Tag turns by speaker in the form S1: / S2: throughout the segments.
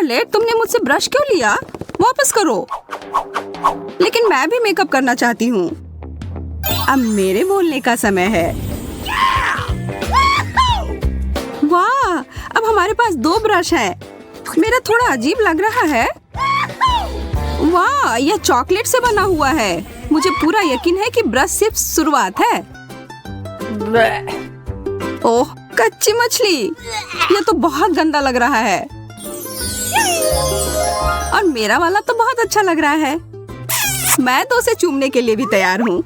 S1: Charlotte, तुमने मुझसे brush क्यों लिया? वापस करो। लेकिन मैं भी मेकअप करना चाहती हूँ। अब मेरे बोलने का समय है। वाह, अब हमारे पास 2 ब्रश हैं। मेरा थोड़ा अजीब लग रहा है। वाह, यह चॉकलेट से बना हुआ है। मुझे पूरा यकीन है कि ब्रश सिर्फ शुरुआत है। ओह, कच्ची मछली। यह तो बहुत गंदा लग रहा है। और मेरा वाला तो बहुत अच्छा लग रहा है। मैं तो उसे चूमने के लिए भी तैयार हूँ।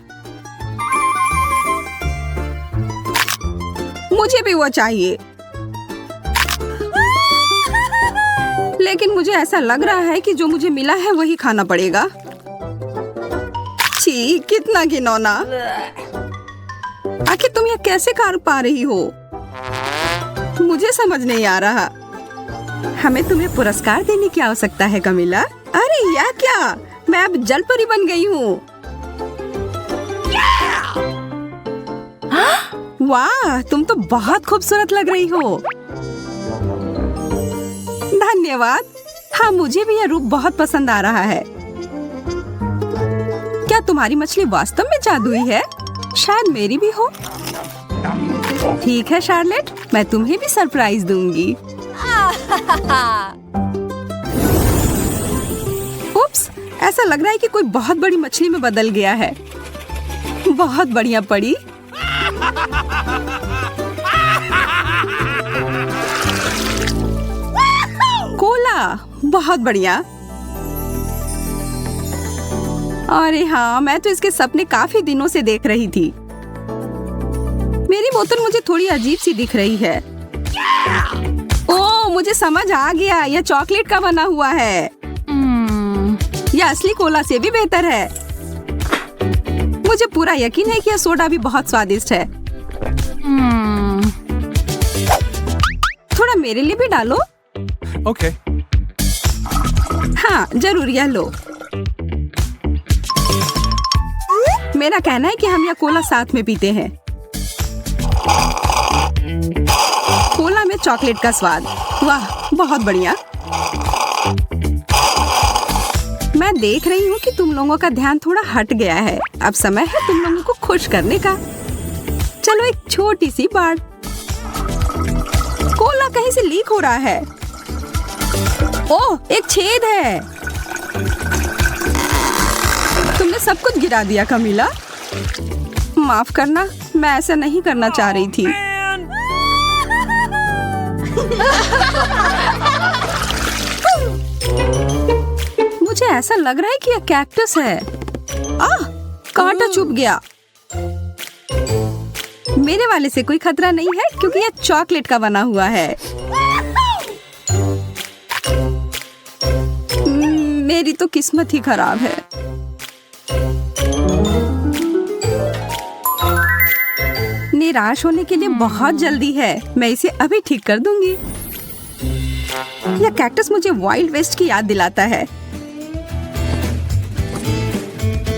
S1: मुझे भी वो चाहिए। लेकिन मुझे ऐसा लग रहा है कि जो मुझे मिला है वही खाना पड़ेगा। छी, कितना घिनौना। आखिर तुम ये कैसे कर पा रही हो? मुझे समझ नहीं आ रहा। हमें तुम्हें पुरस्कार देने की आवश्यकता है कमिला। अरे यह क्या, मैं अब जल परी बन गई हूँ। वाह, तुम तो बहुत खूबसूरत लग रही हो। धन्यवाद। हाँ, मुझे भी यह रूप बहुत पसंद आ रहा है। क्या तुम्हारी मछली वास्तव में जादुई है? शायद मेरी भी हो। ठीक है शार्लेट, मैं तुम्हें भी सरप्राइज दूंगी। उप्स, ऐसा लग रहा है कि कोई बहुत बड़ी मछली में बदल गया है। बहुत बढ़िया पड़ी। कोला, बहुत बढ़िया। अरे हाँ, मैं तो इसके सपने काफी दिनों से देख रही थी। मेरी बोतल मुझे थोड़ी अजीब सी दिख रही है। ओह, मुझे समझ आ गया, यह चॉकलेट का बना हुआ है। यह असली कोला से भी बेहतर है। मुझे पूरा यकीन है कि यह सोडा भी बहुत स्वादिष्ट है। थोड़ा मेरे लिए भी डालो।
S2: ओके।
S1: हाँ, जरूर, यह लो। मेरा कहना है कि हम यह कोला साथ में पीते हैं। कोला में चॉकलेट का स्वाद। वाह, बहुत बढ़िया। मैं देख रही हूँ कि तुम लोगों का ध्यान थोड़ा हट गया है। अब समय है तुम लोगों को खुश करने का। चलो, एक छोटी सी बार। कोला कहीं से लीक हो रहा है। ओह, एक छेद है। तुमने सब कुछ गिरा दिया कमिला। माफ करना, मैं ऐसा नहीं करना चाह रही थी। मुझे ऐसा लग रहा है कि यह कैक्टस है। आह, कांटा चुभ गया। मेरे वाले से कोई खतरा नहीं है क्योंकि यह चॉकलेट का बना हुआ है। मेरी तो किस्मत ही खराब है। निराश होने के लिए बहुत जल्दी है। मैं इसे अभी ठीक कर दूंगी। यह कैक्टस मुझे वाइल्ड वेस्ट की याद दिलाता है।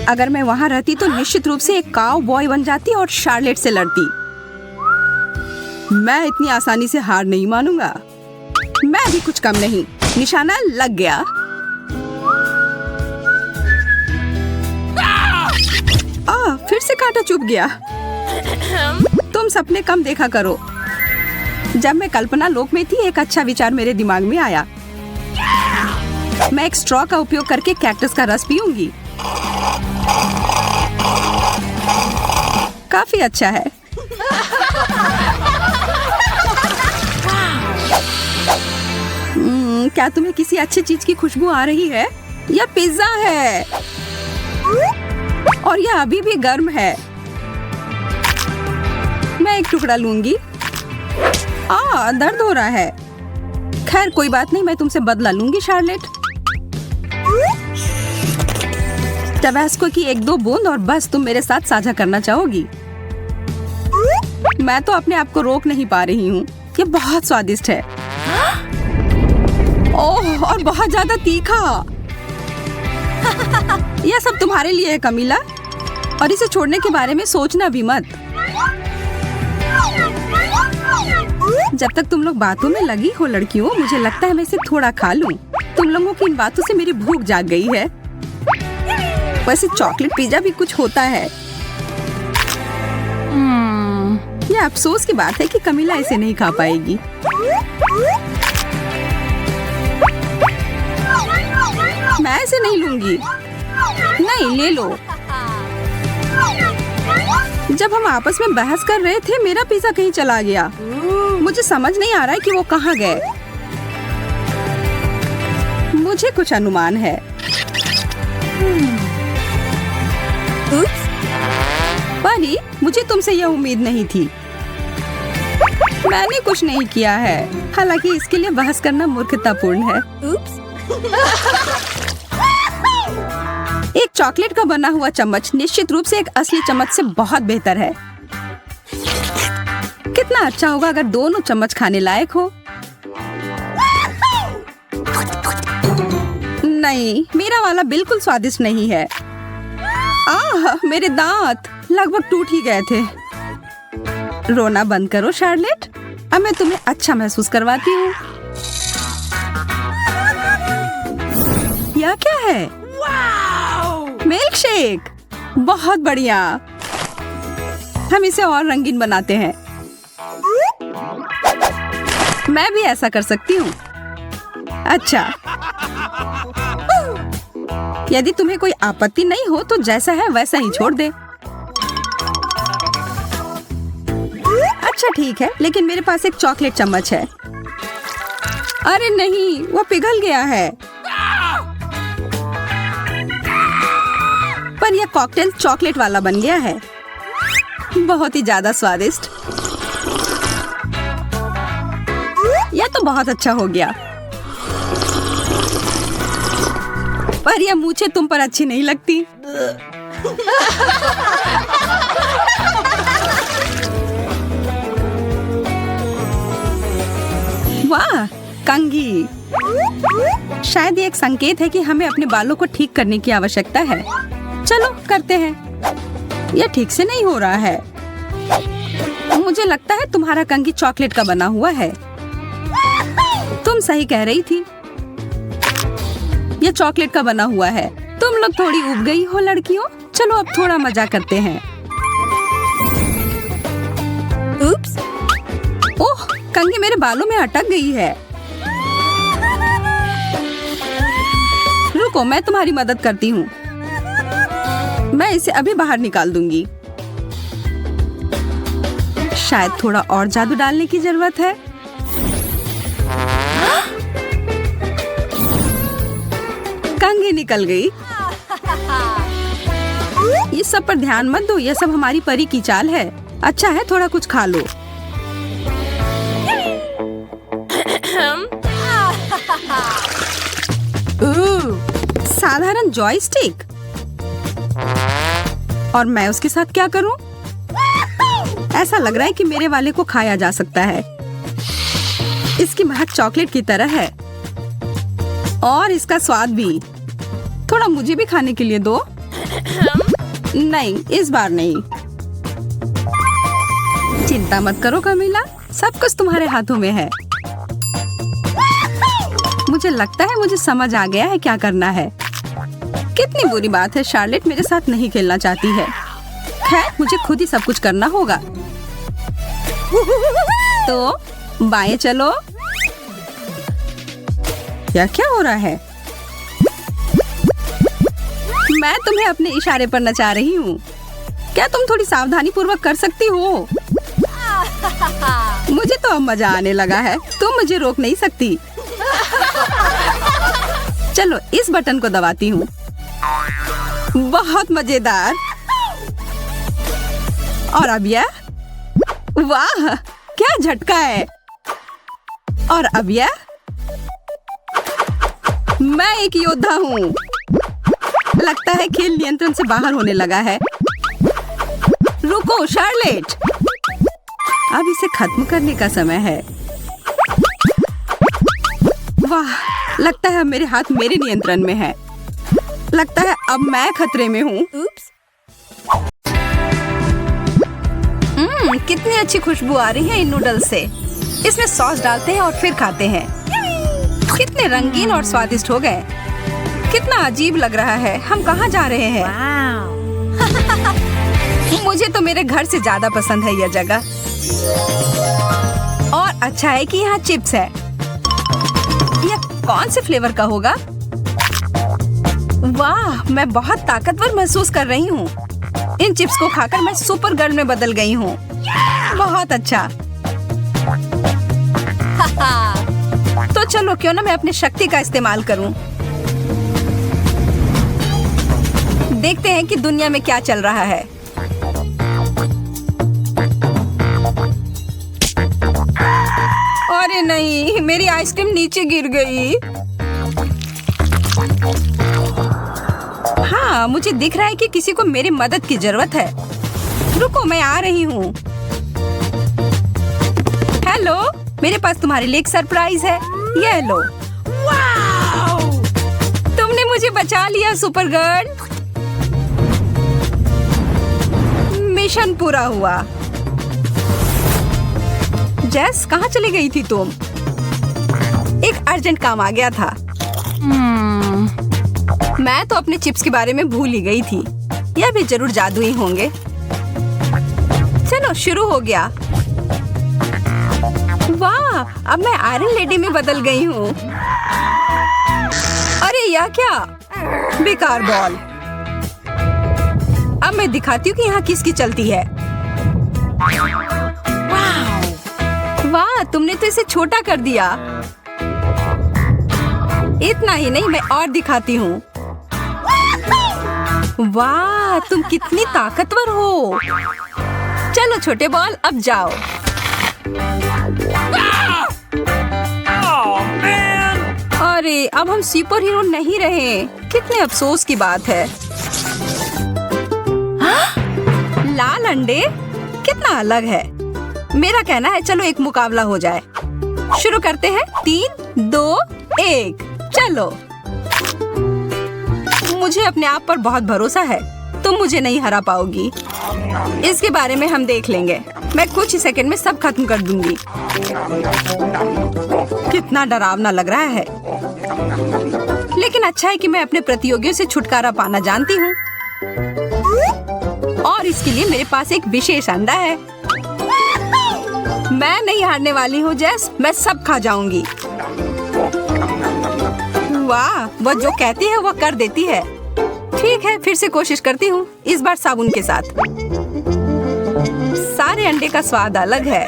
S1: अगर मैं वहां रहती तो निश्चित रूप से एक काउ बॉय बन जाती और शार्लेट से लड़ती। मैं इतनी आसानी से हार नहीं मानूंगा। मैं भी कुछ कम नहीं। निशाना लग गया। फिर से कांटा चुभ गया। तुम सपने कम देखा करो। जब मैं कल्पना लोक में थी, एक अच्छा विचार मेरे दिमाग में आया। मैं एक स्ट्रॉ का उपयोग करके कैक्टस का रस पीऊंगी। काफी अच्छा है। क्या तुम्हें किसी अच्छी चीज की खुशबू आ रही है? यह पिज्जा है और यह अभी भी गर्म है। मैं एक टुकड़ा लूंगी। दर्द हो रहा है। खैर कोई बात नहीं, मैं तुमसे बदला लूंगी शार्लेट। टबैस्को की 1-2 बूंद और बस तुम मेरे साथ साझा करना चाहोगी। मैं तो अपने आप को रोक नहीं पा रही हूँ। ये बहुत स्वादिष्ट है। ओह, और बहुत ज्यादा तीखा। यह सब तुम्हारे लिए है कमिला, और इसे छोड़ने के बारे में सोचना भी मत। जब तक तुम लोग बातों में लगी हो लड़कियों, मुझे लगता है मैं इसे थोड़ा खा लूं। लोगों की इन बातों से मेरी भूख जाग गई है। वैसे चॉकलेट पिज्जा भी कुछ होता है। ये अफसोस की बात है कि कमीला इसे नहीं खा पाएगी। मैं इसे नहीं लूंगी। नहीं, ले लो। जब हम आपस में बहस कर रहे थे, मेरा पिज्जा कहीं चला गया। मुझे समझ नहीं आ रहा है कि वो कहाँ गए। मुझे कुछ अनुमान है। परी, मुझे तुमसे यह उम्मीद नहीं थी। मैंने कुछ नहीं किया है। हालांकि इसके लिए बहस करना मूर्खतापूर्ण है। एक चॉकलेट का बना हुआ चम्मच निश्चित रूप से एक असली चम्मच से बहुत बेहतर है। कितना अच्छा होगा अगर दोनों चम्मच खाने लायक हो। नहीं, मेरा वाला बिल्कुल स्वादिष्ट नहीं है। आह, मेरे दांत लगभग टूट ही गए थे। रोना बंद करो शार्लेट, अब मैं तुम्हें अच्छा महसूस करवाती हूँ। यह क्या है? मिल्क शेक, बहुत बढ़िया। हम इसे और रंगीन बनाते हैं। मैं भी ऐसा कर सकती हूँ। अच्छा, यदि तुम्हें कोई आपत्ति नहीं हो तो जैसा है वैसा ही छोड़ दे। अच्छा ठीक है, लेकिन मेरे पास एक चॉकलेट चम्मच है। अरे नहीं, वो पिघल गया है। पर यह कॉकटेल चॉकलेट वाला बन गया है। बहुत ही ज्यादा स्वादिष्ट। यह तो बहुत अच्छा हो गया। पर यह मूछें तुम पर अच्छी नहीं लगती। वाह, कंघी। शायद ये एक संकेत है कि हमें अपने बालों को ठीक करने की आवश्यकता है। चलो करते हैं। यह ठीक से नहीं हो रहा है। मुझे लगता है तुम्हारा कंघी चॉकलेट का बना हुआ है। तुम सही कह रही थी, यह चॉकलेट का बना हुआ है। तुम लोग थोड़ी उब गई हो लड़कियों। चलो अब थोड़ा मजा करते हैं। उप्स। ओह, कंघी मेरे बालों में अटक गई है। रुको, मैं तुम्हारी मदद करती हूँ। मैं इसे अभी बाहर निकाल दूंगी। शायद थोड़ा और जादू डालने की जरूरत है। कंघी निकल गई। ये सब पर ध्यान मत दो, यह सब हमारी परी की चाल है। अच्छा है, थोड़ा कुछ खा लो। साधारण जॉयस्टिक, और मैं उसके साथ क्या करूं? ऐसा लग रहा है कि मेरे वाले को खाया जा सकता है। इसकी महक चॉकलेट की तरह है और इसका स्वाद भी। थोड़ा मुझे भी खाने के लिए दो। नहीं, इस बार नहीं। चिंता मत करो कमीला, सब कुछ तुम्हारे हाथों में है। मुझे लगता है मुझे समझ आ गया है क्या करना है। कितनी बुरी बात है, शार्लेट मेरे साथ नहीं खेलना चाहती है। खैर, मुझे खुद ही सब कुछ करना होगा। तो बाएं चलो। क्या क्या हो रहा है? मैं तुम्हें अपने इशारे पर नचा रही हूँ। क्या तुम थोड़ी सावधानी पूर्वक कर सकती हो? मुझे तो अब मजा आने लगा है। तुम मुझे रोक नहीं सकती। चलो इस बटन को दबाती हूँ। बहुत मजेदार। और अब यह, वाह क्या झटका है। और अब यह, मैं एक योद्धा हूँ। लगता है खेल नियंत्रण से बाहर होने लगा है। रुको शार्लेट, अब इसे खत्म करने का समय है। वाह, लगता है मेरे हाथ मेरे नियंत्रण में है। लगता है अब मैं खतरे में हूँ। कितनी अच्छी खुशबू आ रही है इन नूडल्स से। इसमें सॉस डालते हैं और फिर खाते हैं। कितने रंगीन और स्वादिष्ट हो गए। कितना अजीब लग रहा है। हम कहाँ जा रहे हैं? मुझे तो मेरे घर से ज्यादा पसंद है यह जगह। और अच्छा है कि यहाँ चिप्स है। यह कौन से फ्लेवर का होगा? वाह, मैं बहुत ताकतवर महसूस कर रही हूँ। इन चिप्स को खाकर मैं सुपर गर्ल में बदल गई हूँ। बहुत अच्छा। तो चलो क्यों ना मैं अपनी शक्ति का इस्तेमाल करूँ। देखते हैं कि दुनिया में क्या चल रहा है। अरे नहीं, मेरी आइसक्रीम नीचे गिर गई। हाँ, मुझे दिख रहा है कि किसी को मेरी मदद की जरूरत है। रुको, मैं आ रही हूँ। हेलो, मेरे पास तुम्हारे लिए एक सरप्राइज है। ये लो। वाव! तुमने मुझे बचा लिया सुपर गर्ल। मिशन पूरा हुआ। जेस, कहाँ चली गई थी तुम? एक अर्जेंट काम आ गया था। मैं तो अपने चिप्स के बारे में भूल ही गई थी। यह भी जरूर जादुई होंगे। चलो शुरू हो गया। वाह, अब मैं आयरन लेडी में बदल गई हूँ। अरे यह क्या? बेकार बॉल। अब मैं दिखाती हूँ कि यहाँ किसकी चलती है। वाह, तुमने तो इसे छोटा कर दिया। इतना ही नहीं, मैं और दिखाती हूँ। वाह, तुम कितनी ताकतवर हो। चलो छोटे बॉल, अब जाओ। अरे, अब हम सुपर हीरो नहीं रहे। कितने अफसोस की बात है। लाल अंडे कितना अलग है। मेरा कहना है चलो एक मुकाबला हो जाए। शुरू करते हैं। 3, 2, 1, चलो। मुझे अपने आप पर बहुत भरोसा है। तुम मुझे नहीं हरा पाओगी। इसके बारे में हम देख लेंगे। मैं कुछ ही सेकंड में सब खत्म कर दूंगी। कितना डरावना लग रहा है। लेकिन अच्छा है कि मैं अपने प्रतियोगियों से छुटकारा पाना जानती हूँ। और इसके लिए मेरे पास एक विशेष अंडा है। मैं नहीं हारने वाली हूँ जेस। मैं सब खा जाऊंगी। वाह, वह जो कहती है वह कर देती है। ठीक है, फिर से कोशिश करती हूँ। इस बार साबुन के साथ। सारे अंडे का स्वाद अलग है।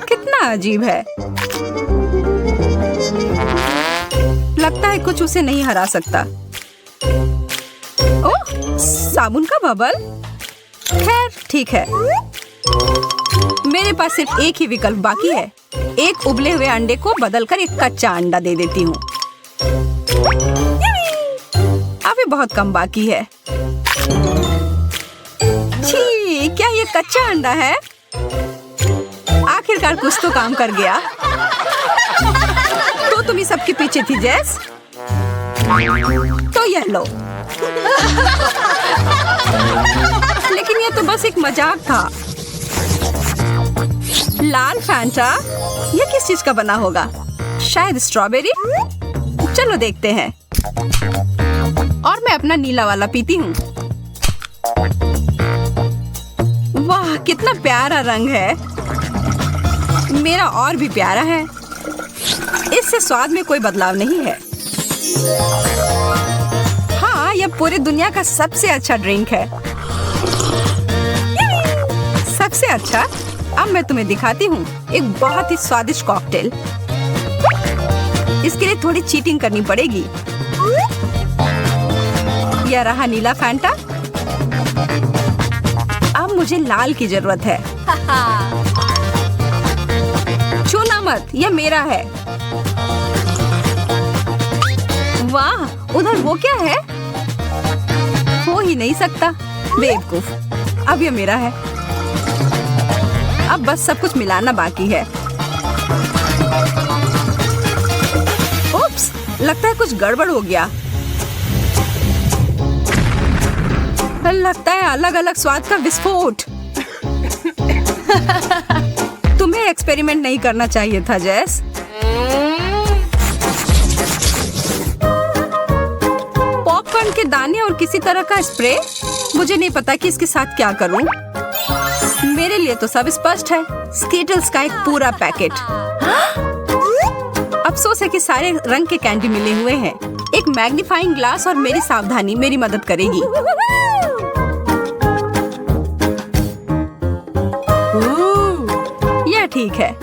S1: कितना अजीब है। लगता है कुछ उसे नहीं हरा सकता। ओह, साबुन का बबल। खैर ठीक है। मेरे पास सिर्फ एक ही विकल्प बाकी है। एक उबले हुए अंडे को बदलकर एक कच्चा अंडा दे देती हूँ। अभी बहुत कम बाकी है। छी, क्या ये कच्चा अंडा है? आखिरकार कुछ तो काम कर गया। तो तुम ही सबके पीछे थी जेस। तो यह लो। लेकिन यह तो बस एक मजाक था। लाल फैंटा, यह किस चीज का बना होगा? शायद स्ट्रॉबेरी। चलो देखते हैं। और मैं अपना नीला वाला पीती हूँ। वाह, कितना प्यारा रंग है। मेरा और भी प्यारा है। इससे स्वाद में कोई बदलाव नहीं है। हाँ, यह पूरी दुनिया का सबसे अच्छा ड्रिंक है। सबसे अच्छा। अब मैं तुम्हें दिखाती हूँ एक बहुत ही स्वादिष्ट कॉकटेल। इसके लिए थोड़ी चीटिंग करनी पड़ेगी। यह रहा नीला फैंटा। अब मुझे लाल की जरूरत है। छूना मत, यह मेरा है। वाह, उधर वो क्या है? हो ही नहीं सकता। बेवकूफ। अब यह मेरा है। अब बस सब कुछ मिलाना बाकी है। उप्स, लगता है कुछ गड़बड़ हो गया। लगता है अलग अलग स्वाद का विस्फोट। तुम्हें एक्सपेरिमेंट नहीं करना चाहिए था जेस। तेल के दाने और किसी तरह का स्प्रे। मुझे नहीं पता कि इसके साथ क्या करूं। मेरे लिए तो सब स्पष्ट है। स्कीटल्स का एक पूरा पैकेट। अफसोस है कि सारे रंग के कैंडी मिले हुए हैं। एक मैग्नीफाइंग ग्लास और मेरी सावधानी मेरी मदद करेगी। यह ठीक है।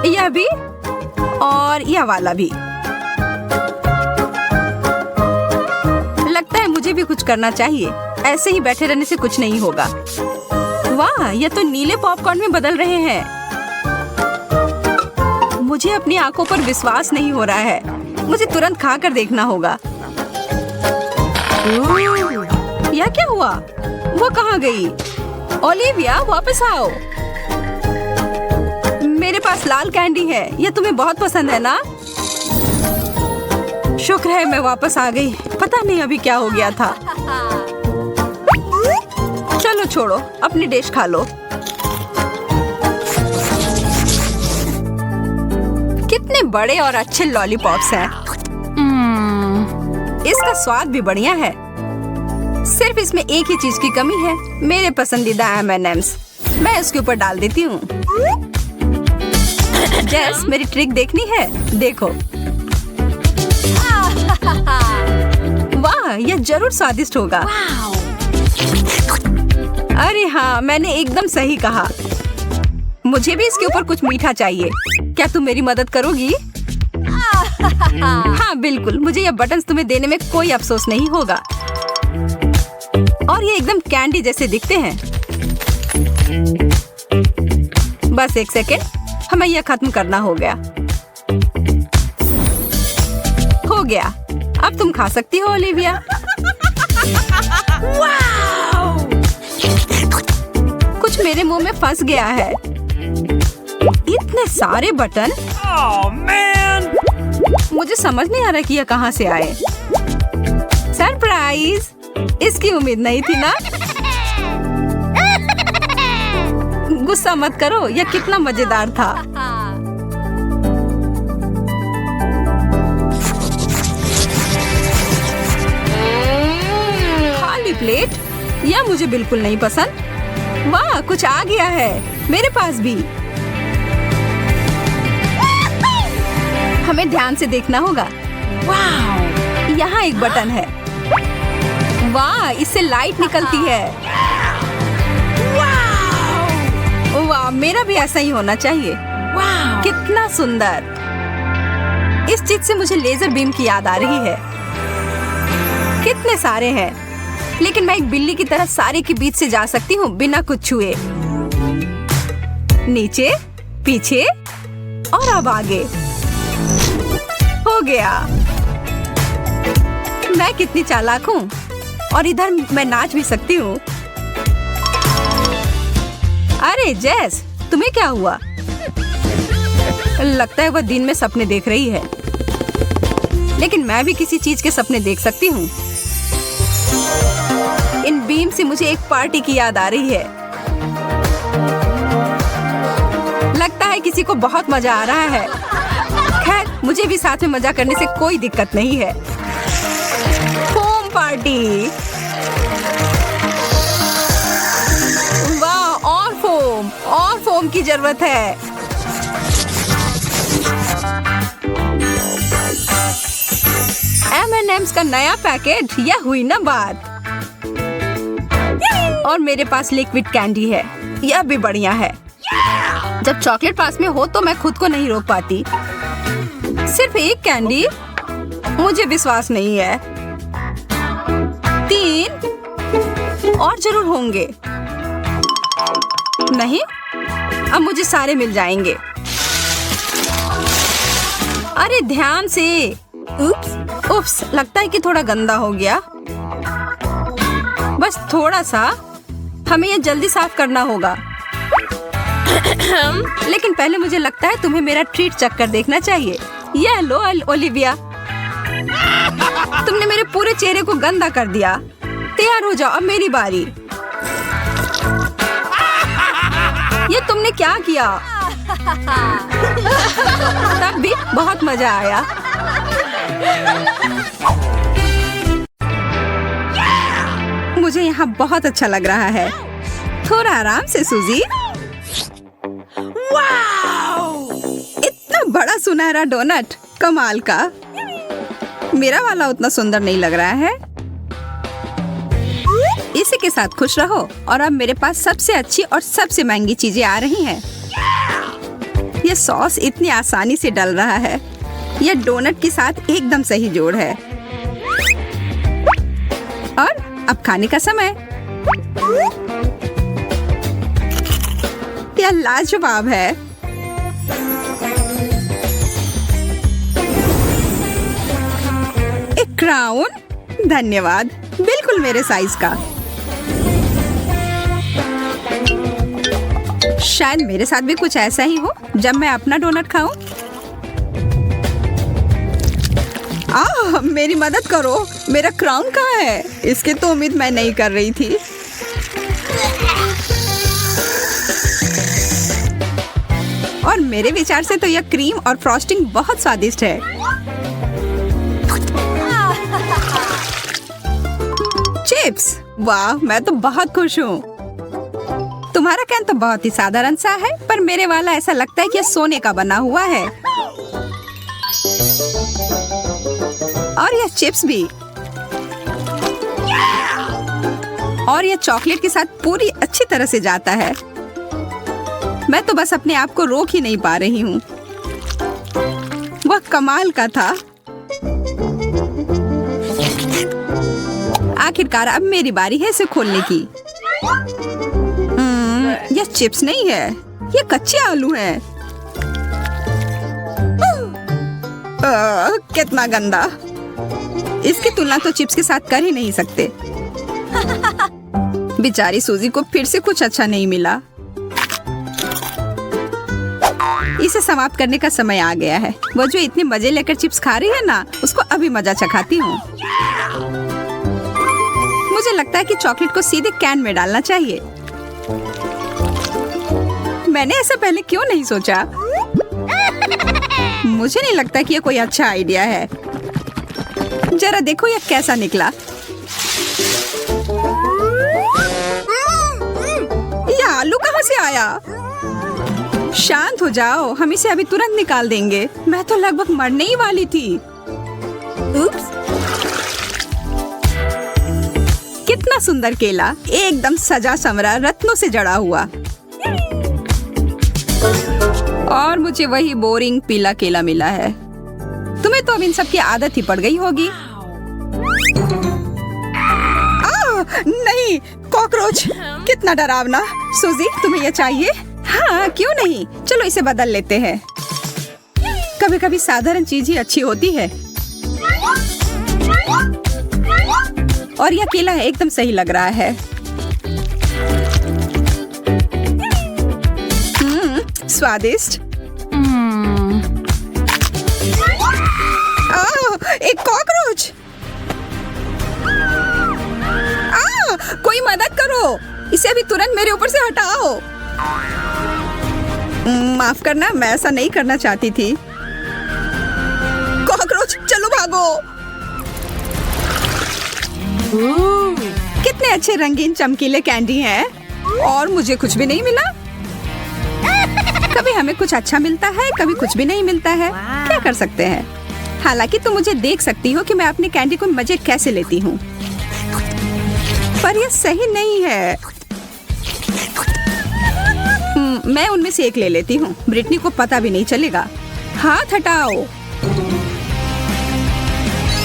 S1: यह भी और यह वाला भी। लगता है मुझे भी कुछ करना चाहिए। ऐसे ही बैठे रहने से कुछ नहीं होगा। वाह, यह तो नीले पॉपकॉर्न में बदल रहे हैं। मुझे अपनी आंखों पर विश्वास नहीं हो रहा है। मुझे तुरंत खाकर देखना होगा। यह क्या हुआ? वो कहाँ गई? ओलिविया, वापस आओ। मेरे पास लाल कैंडी है। यह तुम्हें बहुत पसंद है ना? शुक्र है मैं वापस आ गई। पता नहीं अभी क्या हो गया था। चलो छोड़ो, अपनी डिश खा लो। कितने बड़े और अच्छे लॉलीपॉप्स हैं। इसका स्वाद भी बढ़िया है। सिर्फ इसमें एक ही चीज की कमी है, मेरे पसंदीदा M&M's। मैं इसके ऊपर डाल देती हूँ। जेस, मेरी ट्रिक देखनी है? देखो। वाह, यह जरूर स्वादिष्ट होगा। अरे हाँ, मैंने एकदम सही कहा। मुझे भी इसके ऊपर कुछ मीठा चाहिए। क्या तुम मेरी मदद करोगी? हाँ बिल्कुल, मुझे यह बटन्स तुम्हें देने में कोई अफसोस नहीं होगा। और ये एकदम कैंडी जैसे दिखते हैं। बस एक सेकेंड, हमें यह खत्म करना हो गया। हो गया, अब तुम खा सकती हो ओलिविया। कुछ मेरे मुंह में फंस गया है। इतने सारे बटन। मुझे समझ नहीं आ रहा कि यह कहाँ से आए। सरप्राइज! इसकी उम्मीद नहीं थी ना? गुस्सा मत करो, यह कितना मजेदार था। खाली प्लेट? यह मुझे बिल्कुल नहीं पसंद। वाह, कुछ आ गया है मेरे पास भी। हमें ध्यान से देखना होगा। वाह, यहाँ एक बटन है। वाह, इससे लाइट निकलती है। वाह, मेरा भी ऐसा ही होना चाहिए। वाह, कितना सुंदर। इस चीज से मुझे लेजर बीम की याद आ रही है। कितने सारे हैं, लेकिन मैं एक बिल्ली की तरह सारे के बीच से जा सकती हूँ बिना कुछ छुए। नीचे, पीछे और अब आगे। हो गया। मैं कितनी चालाक हूँ। और इधर मैं नाच भी सकती हूँ। अरे जेस, तुम्हें क्या हुआ? लगता है वह दिन में सपने देख रही है। लेकिन मैं भी किसी चीज के सपने देख सकती हूँ। इन बीम से मुझे एक पार्टी की याद आ रही है। लगता है किसी को बहुत मजा आ रहा है। खैर, मुझे भी साथ में मजा करने से कोई दिक्कत नहीं है। Foam party. वाह, और फोम की जरूरत है। M&M's का नया पैकेट, यह हुई ना बात। और मेरे पास लिक्विड कैंडी है, यह भी बढ़िया है। जब चॉकलेट पास में हो तो मैं खुद को नहीं रोक पाती। सिर्फ एक कैंडी? मुझे विश्वास नहीं है। 3 और जरूर होंगे। नहीं, अब मुझे सारे मिल जाएंगे। अरे ध्यान से। उप्स, लगता है कि थोड़ा गंदा हो गया। बस थोड़ा सा। हमें यह जल्दी साफ करना होगा। लेकिन पहले मुझे लगता है तुम्हें मेरा ट्रीट चक्कर देखना चाहिए। यह लो ओलिविया, तुमने मेरे पूरे चेहरे को गंदा कर दिया। तैयार हो जाओ, अब मेरी बारी। ये तुमने क्या किया? तब भी बहुत मजा आया। मुझे यहाँ बहुत अच्छा लग रहा है। थोड़ा आराम से सूजी। इतना बड़ा सुनहरा डोनट, कमाल का। मेरा वाला उतना सुंदर नहीं लग रहा है। इसी के साथ खुश रहो। और अब मेरे पास सबसे अच्छी और सबसे महंगी चीजें आ रही हैं। ये सॉस इतनी आसानी से डल रहा है। यह डोनट के साथ एकदम सही जोड़ है। और अब खाने का समय। यह लाजवाब है। एक क्राउन, धन्यवाद, बिल्कुल मेरे साइज का। शायद मेरे साथ भी कुछ ऐसा ही हो जब मैं अपना डोनट खाऊं। मेरी मदद करो, मेरा क्राउन कहाँ है? इसकी तो उम्मीद मैं नहीं कर रही थी। और मेरे विचार से तो यह क्रीम और फ्रॉस्टिंग बहुत स्वादिष्ट है। चिप्स, वाह, मैं तो बहुत खुश हूँ। तुम्हारा कैन तो बहुत ही साधारण सा है, पर मेरे वाला ऐसा लगता है कि यह सोने का बना हुआ है। और यह चिप्स भी। और यह चॉकलेट के साथ पूरी अच्छी तरह से जाता है। मैं तो बस अपने आप को रोक ही नहीं पा रही हूँ। वह कमाल का था। आखिरकार अब मेरी बारी है इसे खोलने की। यह चिप्स नहीं है, यह कच्चे आलू है। कितना गंदा। इसकी तुलना तो चिप्स के साथ कर ही नहीं सकते। बेचारी सूजी को फिर से कुछ अच्छा नहीं मिला। इसे समाप्त करने का समय आ गया है। वो जो इतने मजे लेकर चिप्स खा रही है ना, उसको अभी मजा चखाती हूँ। मुझे लगता है कि चॉकलेट को सीधे कैन में डालना चाहिए। मैंने ऐसा पहले क्यों नहीं सोचा? मुझे नहीं लगता कि यह कोई अच्छा आइडिया है। जरा देखो यह कैसा निकला। यह आलू कहाँ से आया? शांत हो जाओ, हम इसे अभी तुरंत निकाल देंगे। मैं तो लगभग मरने ही वाली थी। उप्स। कितना सुंदर केला, एकदम सजा संवरा, रत्नों से जड़ा हुआ। और मुझे वही बोरिंग पीला केला मिला है। तुम्हें तो अब इन सब की आदत ही पड़ गई होगी। नहीं, कॉकरोच, कितना डरावना। सूजी, तुम्हें यह चाहिए? हाँ, क्यों नहीं, चलो इसे बदल लेते हैं। कभी कभी साधारण चीज ही अच्छी होती है। और यह केला एकदम सही लग रहा है। स्वादिष्ट। एक कॉकरोच। कोई मदद करो, इसे अभी तुरंत मेरे ऊपर से हटाओ। माफ करना, मैं ऐसा नहीं करना चाहती थी। कॉकरोच, चलो भागो। कितने अच्छे रंगीन चमकीले कैंडी हैं। और मुझे कुछ भी नहीं मिला। कभी हमें कुछ अच्छा मिलता है, कभी कुछ भी नहीं मिलता है। क्या कर सकते हैं? हालांकि तुम मुझे देख सकती हो कि मैं अपने कैंडी को मजे कैसे लेती हूँ। पर यह सही नहीं है। मैं उनमें से एक ले लेती हूँ। ब्रिटनी को पता भी नहीं चलेगा। हाथ हटाओ।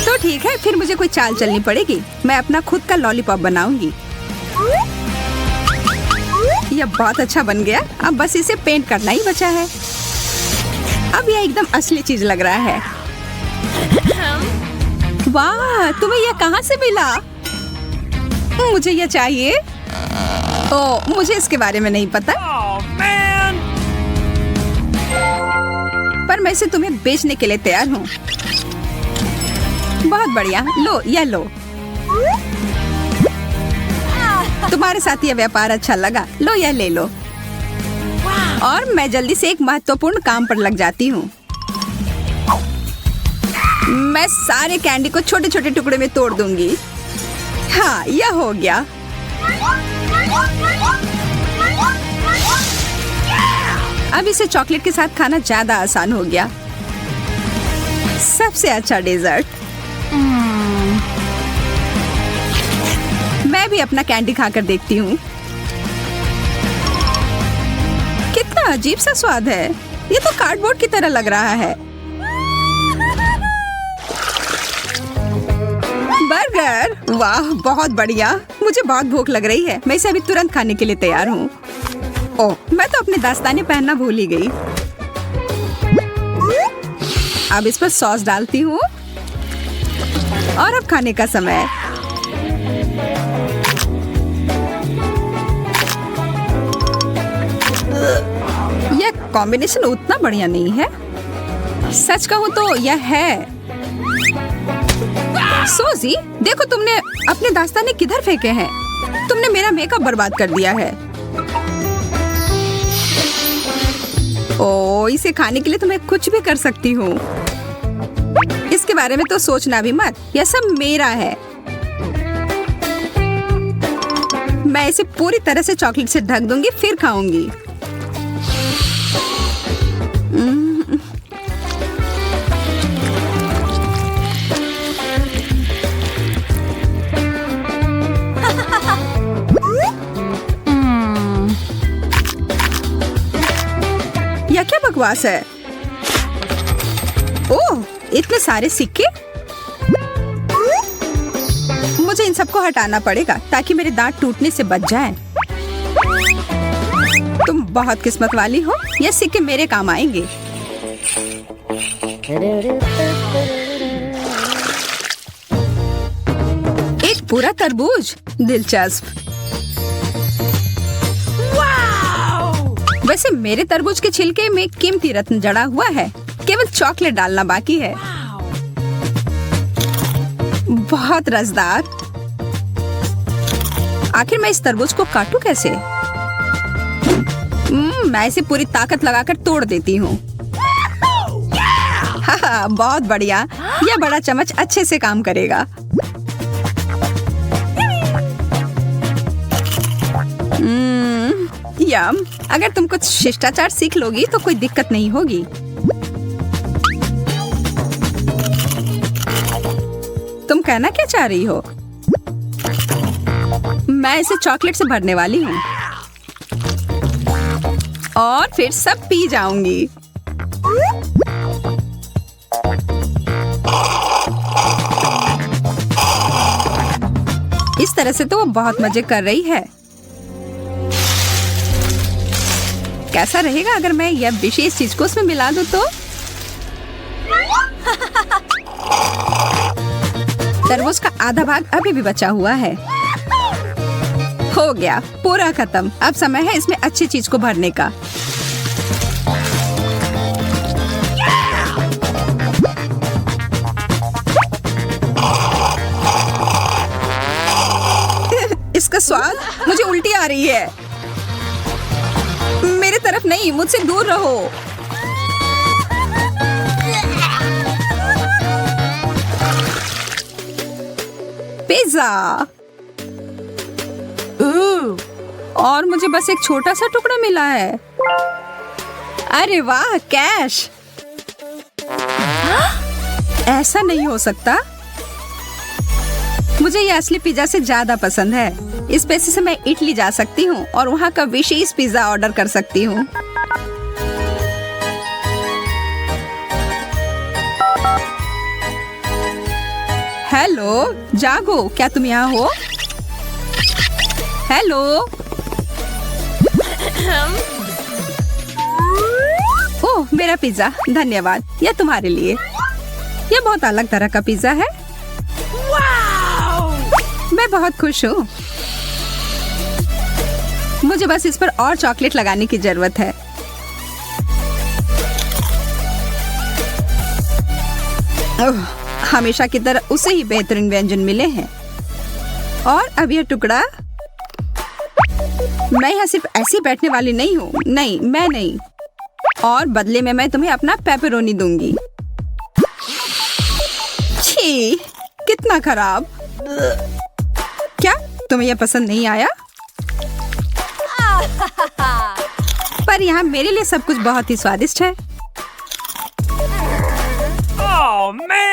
S1: तो ठीक है, फिर मुझे कोई चाल चलनी पड़ेगी। मैं अपना खुद का लॉलीपॉप बनाऊंगी। यह बहुत अच्छा बन गया। अब बस इसे पेंट करना ही बचा है। अब यह एकदम असली चीज लग रहा है। वाह, तुम्हें यह कहाँ से मिला? मुझे यह चाहिए। ओह, मुझे इसके बारे में नहीं पता। पर मैं इसे तुम्हें बेचने के लिए तैयार हूँ। बहुत बढ़िया, लो, यह लो। तुम्हारे साथ यह व्यापार अच्छा लगा। लो, यह ले लो। और मैं जल्दी से एक महत्वपूर्ण काम पर लग जाती हूँ। मैं सारे कैंडी को छोटे छोटे टुकड़े में तोड़ दूंगी। हाँ, यह हो गया। अब इसे चॉकलेट के साथ खाना ज्यादा आसान हो गया। सबसे अच्छा डेजर्ट। मैं भी अपना कैंडी खाकर देखती हूँ। कितना अजीब सा स्वाद है। ये तो कार्डबोर्ड की तरह लग रहा है। बर्गर, वाह बहुत बढ़िया। मुझे बहुत भूख लग रही है। मैं इसे अभी तुरंत खाने के लिए तैयार हूँ। ओह, मैं तो अपने दस्ताने पहनना भूल ही गई। अब इस पर सॉस डालती हूँ और अब खाने का समय। यह कॉम्बिनेशन उतना बढ़िया नहीं है। सच कहूँ तो यह है। सोजी, देखो तुमने अपने दास्ताने किधर फेंके हैं। तुमने मेरा मेकअप बर्बाद कर दिया है। ओ, इसे खाने के लिए तो मैं कुछ भी कर सकती हूँ। इसके बारे में तो सोचना भी मत। यह सब मेरा है। मैं इसे पूरी तरह से चॉकलेट से ढक दूंगी, फिर खाऊंगी। यह क्या बकवास है? ओह, इतने सारे सिक्के। मुझे इन सबको हटाना पड़ेगा ताकि मेरे दांत टूटने से बच जाएं। तुम बहुत किस्मत वाली हो। ये सिक्के मेरे काम आएंगे। एक पूरा तरबूज, दिलचस्प। वैसे मेरे तरबूज के छिलके में कीमती रत्न जड़ा हुआ है। केवल चॉकलेट डालना बाकी है। बहुत रसदार। आखिर मैं इस तरबूज को काटूं कैसे? मैं इसे पूरी ताकत लगाकर तोड़ देती हूँ। हाँ, बहुत बढ़िया। यह बड़ा चम्मच अच्छे से काम करेगा। यम, अगर तुम कुछ शिष्टाचार सीख लोगी तो कोई दिक्कत नहीं होगी। तुम कहना क्या चाह रही हो? मैं इसे चॉकलेट से भरने वाली हूँ और फिर सब पी जाऊंगी। इस तरह से तो वो बहुत मजे कर रही है। कैसा रहेगा अगर मैं यह विशेष चीज को उसमें मिला दूं तो? तरबूज का आधा भाग अभी भी बचा हुआ है। हो गया, पूरा खत्म। अब समय है इसमें अच्छी चीज को भरने का। इसका स्वाद, मुझे उल्टी आ रही है। मेरे तरफ नहीं, मुझसे दूर रहो। पिज्जा। और मुझे बस एक छोटा सा टुकड़ा मिला है। अरे वाह, कैश। ऐसा नहीं हो सकता। मुझे ये असली पिज्जा से ज्यादा पसंद है। इस पैसे से मैं इटली जा सकती हूँ और वहाँ का विशेष पिज्जा ऑर्डर कर सकती हूँ। हेलो, जागो, क्या तुम यहाँ हो? हेलो। ओह, मेरा पिज्जा, धन्यवाद। यह तुम्हारे लिए। यह बहुत अलग तरह का पिज्जा है। मैं बहुत खुश हूँ। मुझे बस इस पर और चॉकलेट लगाने की जरूरत है। हमेशा की तरह उसे ही बेहतरीन व्यंजन मिले हैं। और अब यह टुकड़ा। मैं यहाँ सिर्फ ऐसे बैठने वाली नहीं हूँ। नहीं, मैं नहीं। और बदले में मैं तुम्हें अपना पेपरोनी दूंगी। छी, कितना खराब। क्या तुम्हें यह पसंद नहीं आया? पर यहाँ मेरे लिए सब कुछ बहुत ही स्वादिष्ट है।
S2: Oh man!